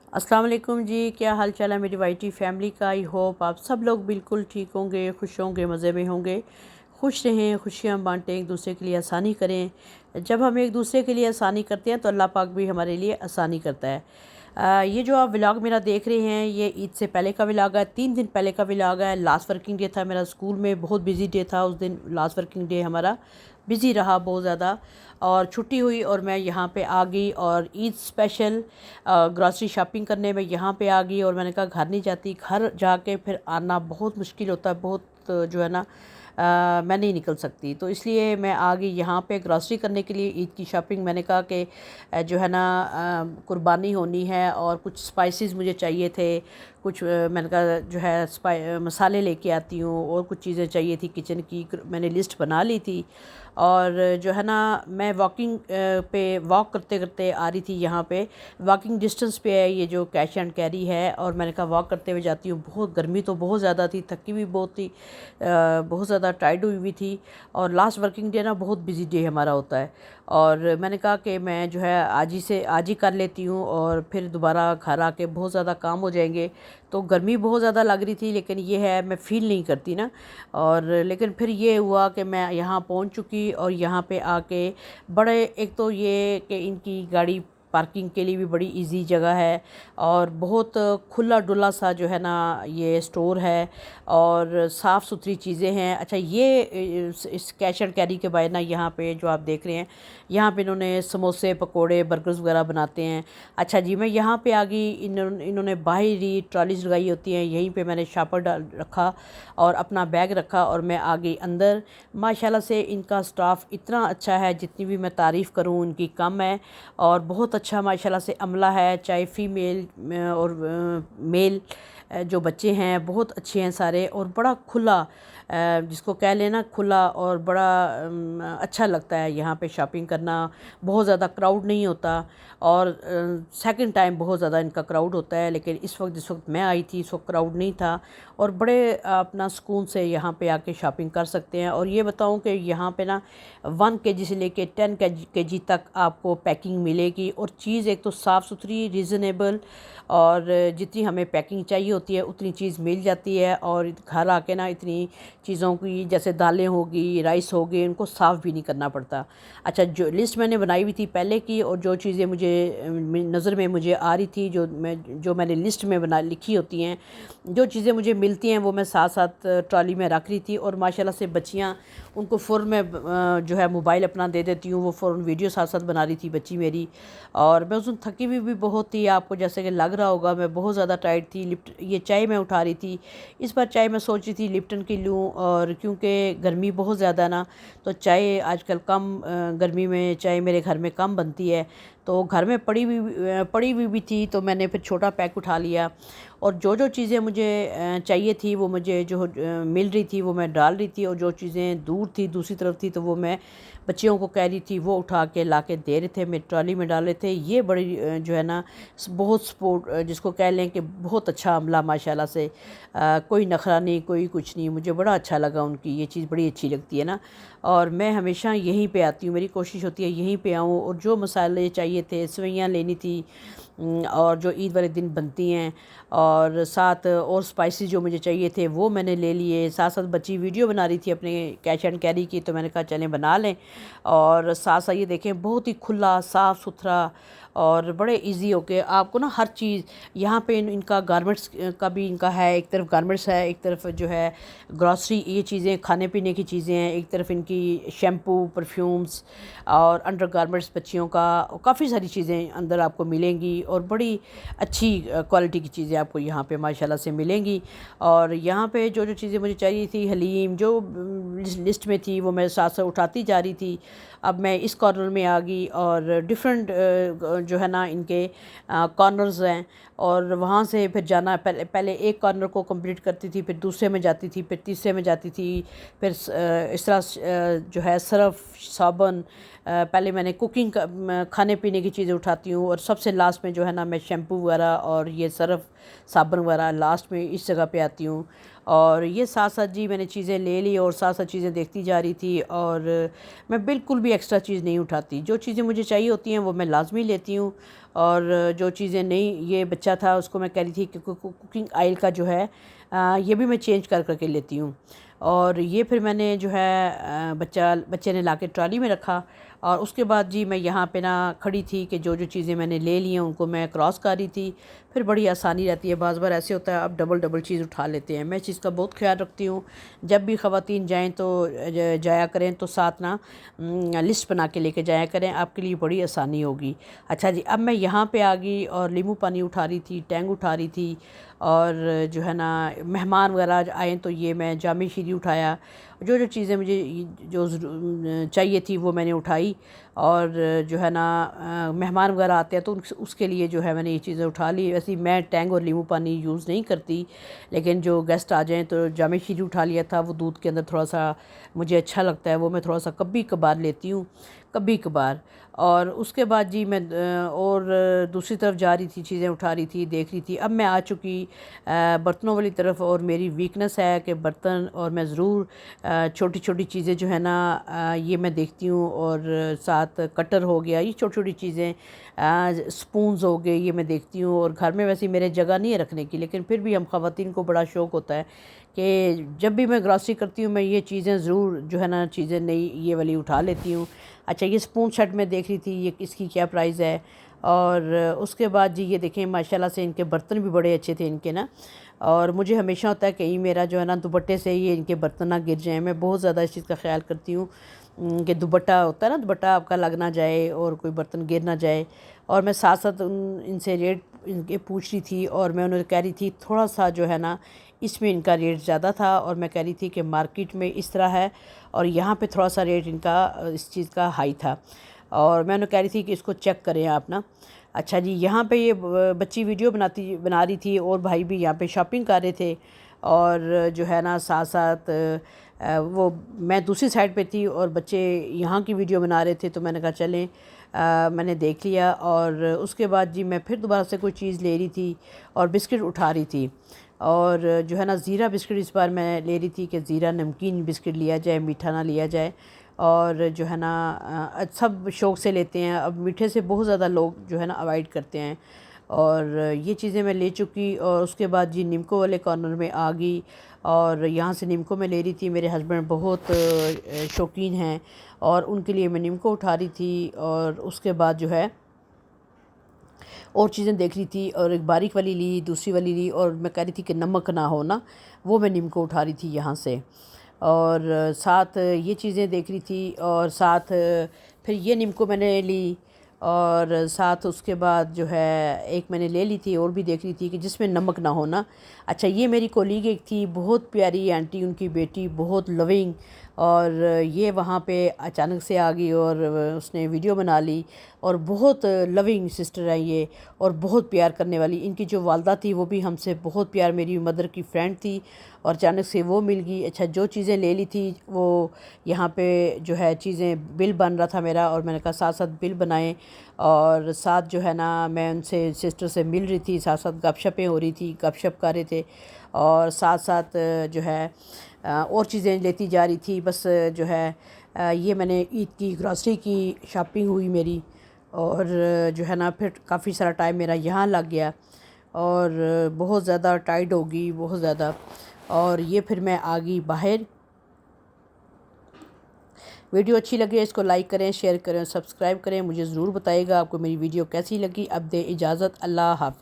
अस्सलाम वालेकुम जी, क्या हाल चाल है मेरी वाईटी फैमिली का। आई होप आप सब लोग बिल्कुल ठीक होंगे, खुश होंगे, मज़े में होंगे। खुश रहें, खुशियाँ बांटें, एक दूसरे के लिए आसानी करें। जब हम एक दूसरे के लिए आसानी करते हैं तो अल्लाह पाक भी हमारे लिए आसानी करता है। ये जो आप व्लॉग मेरा देख रहे हैं ये ईद से पहले का व्लॉग है, 3 दिन पहले का व्लॉग है। लास्ट वर्किंग डे था मेरा, स्कूल में बहुत बिजी डे था उस दिन। लास्ट वर्किंग डे हमारा बिज़ी रहा बहुत ज़्यादा, और छुट्टी हुई और मैं यहाँ पे आ गई और ईद स्पेशल ग्रॉसरी शॉपिंग करने में यहाँ पे आ गई। और मैंने कहा घर नहीं जाती, घर जाके फिर आना बहुत मुश्किल होता है, बहुत जो है ना मैं नहीं निकल सकती। तो इसलिए मैं आ गई यहाँ पे ग्रॉसरी करने के लिए, ईद की शॉपिंग। मैंने कहा कि जो है ना कुर्बानी होनी है और कुछ स्पाइसेस मुझे चाहिए थे, कुछ मैंने कहा जो है मसाले लेके आती हूँ, और कुछ चीज़ें चाहिए थी किचन की, मैंने लिस्ट बना ली थी। और जो है ना मैं वॉकिंग पे वॉक करते करते आ रही थी। यहाँ पे वॉकिंग डिस्टेंस पे है ये जो कैश एंड कैरी है, और मैंने कहा वॉक करते हुए जाती हूँ। बहुत गर्मी तो बहुत ज़्यादा थी, थकी भी बहुत थी, बहुत ज़्यादा टायर्ड हुई हुई थी। और लास्ट वर्किंग डे ना बहुत बिजी डे हमारा होता है, और मैंने कहा कि मैं जो है आज ही कर लेती हूँ, और फिर दोबारा घर आके बहुत ज़्यादा काम हो जाएंगे। तो गर्मी बहुत ज़्यादा लग रही थी, लेकिन ये है मैं फ़ील नहीं करती ना। और लेकिन फिर ये हुआ कि मैं यहाँ पहुँच चुकी, और यहाँ पे आके बड़े, एक तो ये कि इनकी गाड़ी पार्किंग के लिए भी बड़ी इजी जगह है, और बहुत खुला डुला सा जो है ना ये स्टोर है, और साफ़ सुथरी चीज़ें हैं। अच्छा, ये इस कैश एंड कैरी के बाद ना यहाँ पे जो आप देख रहे हैं, यहाँ पे इन्होंने समोसे, पकोड़े, बर्गर्स वगैरह बनाते हैं। अच्छा जी, मैं यहाँ पे आ गई। इन्होंने बाहर ही ट्रॉलीज लगाई होती हैं, यहीं पे मैंने शॉपर डाल रखा और अपना बैग रखा, और मैं आ गई अंदर। माशाल्लाह से इनका स्टाफ इतना अच्छा है, जितनी भी मैं तारीफ़ करूँ उनकी कम है। और बहुत अच्छा माशाल्लाह से अमला है, चाहे फ़ीमेल और मेल जो बच्चे हैं बहुत अच्छे हैं सारे, और बड़ा खुला, जिसको कह लेना खुला, और बड़ा अच्छा लगता है यहाँ पे शॉपिंग करना। बहुत ज़्यादा क्राउड नहीं होता, और सेकंड टाइम बहुत ज़्यादा इनका क्राउड होता है, लेकिन जिस वक्त मैं आई थी इस वक्त क्राउड नहीं था, और बड़े अपना सुकून से यहाँ पे आके शॉपिंग कर सकते हैं। और ये बताऊँ कि यहाँ पे ना 1 kg से लेके 10 kg तक आपको पैकिंग मिलेगी, और चीज़ एक तो साफ़ सुथरी, रीज़नेबल, और जितनी हमें पैकिंग चाहिए होती है उतनी चीज़ मिल जाती है। और घर आके ना इतनी चीज़ों की, जैसे दालें होगी, राइस हो गए, उनको साफ़ भी नहीं करना पड़ता। अच्छा, जो लिस्ट मैंने बनाई हुई थी पहले की, और जो चीज़ें मुझे नज़र में मुझे आ रही थी, जो मैंने लिस्ट में बना लिखी होती हैं, जो चीज़ें मुझे मिलती हैं वो मैं साथ साथ ट्रॉली में रख रही थी। और माशाल्लाह से बच्चियाँ, उनको फ़ौरन मैं जो है मोबाइल अपना दे देती हूँ, वो फ़ौरन वीडियो साथ साथ बना रही थी बच्ची मेरी। और मैं उस दिन थकी हुई भी बहुत थी, आपको जैसे कि लग रहा होगा मैं बहुत ज़्यादा टायर्ड थी। ये चाय मैं उठा रही थी, इस बार चाय मैं सोच रही थी लिप्टन की लूँ, और क्योंकि गर्मी बहुत ज़्यादा ना, तो चाय आजकल कम, गर्मी में चाय मेरे घर में कम बनती है। तो घर में पड़ी हुई भी थी, तो मैंने फिर छोटा पैक उठा लिया, और जो चीज़ें मुझे चाहिए थी वो मुझे जो मिल रही थी वो मैं डाल रही थी, और जो चीज़ें दूर थी, दूसरी तरफ थी, तो वो मैं बच्चियों को कह रही थी वो उठा के ला के दे रहे थे, मेरी ट्रॉली में डाल रहे थे। ये बड़ी जो है ना बहुत सपोर्ट, जिसको कह लें कि बहुत अच्छा अमला माशाल्लाह से, कोई नखरा नहीं, कोई कुछ नहीं। मुझे बड़ा अच्छा लगा उनकी, ये चीज़ बड़ी अच्छी लगती है ना। और मैं हमेशा यहीं पे आती हूँ, मेरी कोशिश होती है यहीं पे आऊँ। और जो मसाले चाहिए थे, सेवइयाँ लेनी थी, और जो ईद वाले दिन बनती हैं, और साथ और स्पाइसेस जो मुझे चाहिए थे वो मैंने ले लिए। साथ साथ बच्ची वीडियो बना रही थी अपने कैश एंड कैरी की, तो मैंने कहा चलें बना लें। और साथ साथ ये देखें बहुत ही खुला, साफ़ सुथरा, और बड़े इजी होके आपको ना हर चीज़ यहाँ पे इनका गारमेंट्स का भी इनका है। एक तरफ गारमेंट्स है, एक तरफ जो है ग्रॉसरी, ये चीज़ें खाने पीने की चीज़ें हैं, एक तरफ इनकी शैम्पू, परफ्यूम्स, और अंडर गारमेंट्स बच्चियों का, काफ़ी सारी चीज़ें अंदर आपको मिलेंगी, और बड़ी अच्छी क्वालिटी की चीज़ें आपको यहाँ पे माशाल्लाह से मिलेंगी। और यहाँ पे जो चीज़ें मुझे चाहिए थी, हलीम जो लिस्ट में थी वो मैं साथ साथ उठाती जा रही थी। अब मैं इस कॉर्नर में आ गई, और डिफरेंट जो है ना इनके कॉर्नर्स हैं, और वहाँ से फिर जाना, पहले एक कॉर्नर को कंप्लीट करती थी, फिर दूसरे में जाती थी, फिर तीसरे में जाती थी, फिर इस तरह जो है सर्फ, साबुन, पहले मैंने कुकिंग खाने पीने की चीज़ें उठाती हूँ, और सबसे लास्ट में जो है ना मैं शैम्पू वगैरह और ये सर्फ साबुन वगैरह लास्ट में इस जगह पे आती हूँ। और ये साथ साथ जी मैंने चीज़ें ले ली और साथ साथ चीज़ें देखती जा रही थी। और मैं बिल्कुल भी एक्स्ट्रा चीज़ नहीं उठाती, जो चीज़ें मुझे चाहिए होती हैं वो मैं लाजमी लेती हूँ। और जो चीज़ें नहीं, ये बच्चा था उसको मैं कह रही थी कि कुकिंग ऑयल का जो है ये भी मैं चेंज कर करके लेती हूँ। और ये फिर मैंने जो है बच्चे ने लाके ट्रॉली में रखा। और उसके बाद जी मैं यहाँ पे ना खड़ी थी कि जो जो चीज़ें मैंने ले ली हैं उनको मैं क्रॉस कर रही थी। फिर बड़ी आसानी रहती है, बाज़ बार ऐसे होता है आप डबल डबल चीज़ उठा लेते हैं। मैं इस चीज़ का बहुत ख्याल रखती हूँ, जब भी ख़वातीन जाएँ तो जाया करें तो साथ ना लिस्ट बना के लेके जाया करें, आपके लिए बड़ी आसानी होगी। अच्छा जी, अब मैं यहाँ पे आ गई और नींबू पानी उठा रही थी, टैंग उठा रही थी। और जो है ना मेहमान वगैरह आए तो ये मैं जामे शीरी उठाया, जो जो चीज़ें मुझे जो चाहिए थी वो मैंने उठाई। और जो है ना मेहमान वगैरह आते हैं तो उसके लिए जो है मैंने ये चीज़ें उठा ली। वैसे मैं टैंग और नींबू पानी यूज़ नहीं करती, लेकिन जो गेस्ट आ जाएं तो जामे शीरी उठा लिया था, वो दूध के अंदर थोड़ा सा मुझे अच्छा लगता है, वो मैं थोड़ा सा कभी कभार लेती हूँ, कभी कभार। और उसके बाद जी मैं और दूसरी तरफ जा रही थी, चीज़ें उठा रही थी, देख रही थी। अब मैं आ चुकी बर्तनों वाली तरफ। और मेरी वीकनेस है कि बर्तन, और मैं ज़रूर छोटी छोटी चीज़ें जो है ना ये मैं देखती हूँ। और साथ कटर हो गया, ये छोटी छोटी चीज़ें, स्पून्स हो गए, ये मैं देखती हूँ। और घर में वैसे मेरे जगह नहीं है रखने की, लेकिन फिर भी हम ख़वातीन को बड़ा शौक़ होता है कि जब भी मैं ग्रॉसरी करती हूँ मैं ये चीज़ें ज़रूर जो है ना चीज़ें नई ये वाली उठा लेती हूँ। अच्छा, ये स्पून सेट मैं देख रही थी, ये इसकी क्या प्राइस है। और उसके बाद जी ये देखें माशाल्लाह से इनके बर्तन भी बड़े अच्छे थे इनके ना। और मुझे हमेशा होता है कहीं मेरा जो है ना दुपट्टे से ये इनके बर्तन ना गिर जाएं, मैं बहुत ज़्यादा इस चीज़ का ख्याल करती हूँ कि दुपट्टा होता है ना, दुपट्टा आपका लग ना जाए और कोई बर्तन गिर ना जाए। और मैं साथ साथ इनसे रेट इनके पूछ रही थी, और मैं उन्हें कह रही थी थोड़ा सा जो है ना इसमें इनका रेट ज़्यादा था। और मैं कह रही थी कि मार्केट में इस तरह है और यहाँ पे थोड़ा सा रेट इनका इस चीज़ का हाई था। और मैं उन्हें कह रही थी कि इसको चेक करें आप ना। अच्छा जी, यहाँ पे ये बच्ची वीडियो बना रही थी और भाई भी यहाँ पे शॉपिंग कर रहे थे। और जो है ना साथ साथ वो मैं दूसरी साइड पे थी और बच्चे यहाँ की वीडियो बना रहे थे, तो मैंने कहा चलें, मैंने देख लिया। और उसके बाद जी मैं फिर दोबारा से कोई चीज़ ले रही थी और बिस्किट उठा रही थी। और जो है ना ज़ीरा बिस्किट इस बार मैं ले रही थी कि ज़ीरा नमकीन बिस्किट लिया जाए, मीठा ना लिया जाए। और जो है ना सब शौक़ से लेते हैं, अब मीठे से बहुत ज़्यादा लोग जो है ना अवॉइड करते हैं। और ये चीज़ें मैं ले चुकी। और उसके बाद जी निम्को वाले कॉर्नर में आ गई और यहाँ से निम्को में ले रही थी। मेरे हस्बैंड बहुत शौकीन हैं और उनके लिए मैं निम्को उठा रही थी। और उसके बाद जो है और चीज़ें देख रही थी, और एक बारीक वाली ली, दूसरी वाली ली, और मैं कह रही थी कि नमक ना हो ना, वो मैं निम्को उठा रही थी यहाँ से। और साथ ये चीज़ें देख रही थी, और साथ फिर ये निम्को मैंने ली। और साथ उसके बाद जो है एक मैंने ले ली थी और भी देख रही थी कि जिसमें नमक ना हो ना। अच्छा, ये मेरी कोलीग एक थी, बहुत प्यारी आंटी, उनकी बेटी बहुत लविंग। और ये वहाँ पे अचानक से आ गई और उसने वीडियो बना ली। और बहुत लविंग सिस्टर है ये, और बहुत प्यार करने वाली। इनकी जो वालदा थी वो भी हमसे बहुत प्यार, मेरी मदर की फ्रेंड थी, और अचानक से वो मिल गई। अच्छा, जो चीज़ें ले ली थी वो यहाँ पे जो है चीज़ें बिल बन रहा था मेरा, और मैंने कहा साथ साथ बिल बनाएं। और साथ जो है ना मैं उनसे सिस्टर से मिल रही थी, साथ साथ गपशपें हो रही थी, गपशप कर रहे थे। और साथ साथ जो है और चीज़ें लेती जा रही थी। बस जो है ये मैंने ईद की ग्रॉसरी की शॉपिंग हुई मेरी। और जो है ना फिर काफ़ी सारा टाइम मेरा यहाँ लग गया, और बहुत ज़्यादा टाइट हो गई, बहुत ज़्यादा। और ये फिर मैं आ गई बाहर। वीडियो अच्छी लगे इसको लाइक करें, शेयर करें, सब्सक्राइब करें। मुझे ज़रूर बताइएगा आपको मेरी वीडियो कैसी लगी। अब दे इजाज़त, अल्लाह हाफ़िज़।